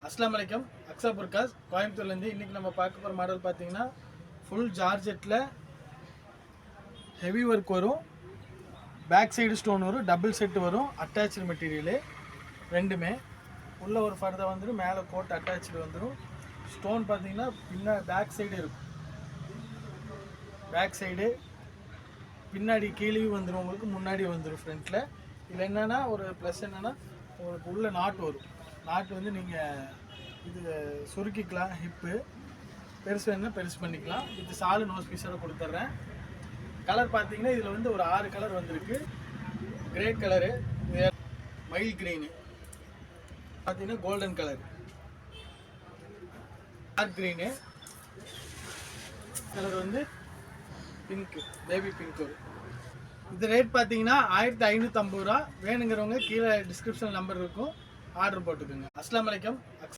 அஸ்ஸலாமு அலைக்கும். அக்ஸா புர்காஸ் கோயம்புத்தூர்லேருந்து. இன்றைக்கி நம்ம பார்க்க போகிற மாடல் பார்த்தீங்கன்னா ஃபுல் ஜார்ஜெட்டில் ஹெவி ஒர்க் வரும், பேக் சைடு ஸ்டோன் வரும், டபுள் செட்டு வரும், அட்டாச்சு மெட்டீரியலு ரெண்டுமே. உள்ளே ஒரு ஃபர்தா வந்துடும், மேலே கோட் அட்டாச்சு வந்துடும். ஸ்டோன் பார்த்தீங்கன்னா பேக் சைடு இருக்கும், பேக் சைடு பின்னாடி கீழேயும் வந்துடும், உங்களுக்கு முன்னாடி வந்துடும் ஃப்ரண்ட்டில். இதில் என்னென்னா ஒரு ப்ளஸ் என்னென்னா உங்களுக்கு உள்ள நாட்டு வரும். நாட்டு வந்து நீங்கள் இது சுருக்கிக்கலாம், ஹிப்பு பெருசு வேணுன்னா பெருசு பண்ணிக்கலாம். இது சாலு நோஸ் பீஸோட கொடுத்துட்றேன். கலர் பார்த்தீங்கன்னா இதில் வந்து ஒரு 6 கலர் வந்திருக்கு. கிரே கலரு, மயில் க்ரீனு பார்த்தீங்கன்னா, golden colour, dark green colour வந்து பிங்க்கு, பேபி பிங்க் வரும். இது ரேட் பார்த்தீங்கன்னா 1550 ரூபா. வேணுங்கிறவங்க கீழே டிஸ்கிரிப்ஷன் நம்பர் இருக்கும், ஆர்டர் போட்டுக்கோங்க. அஸ்ஸலாமு அலைக்கும்.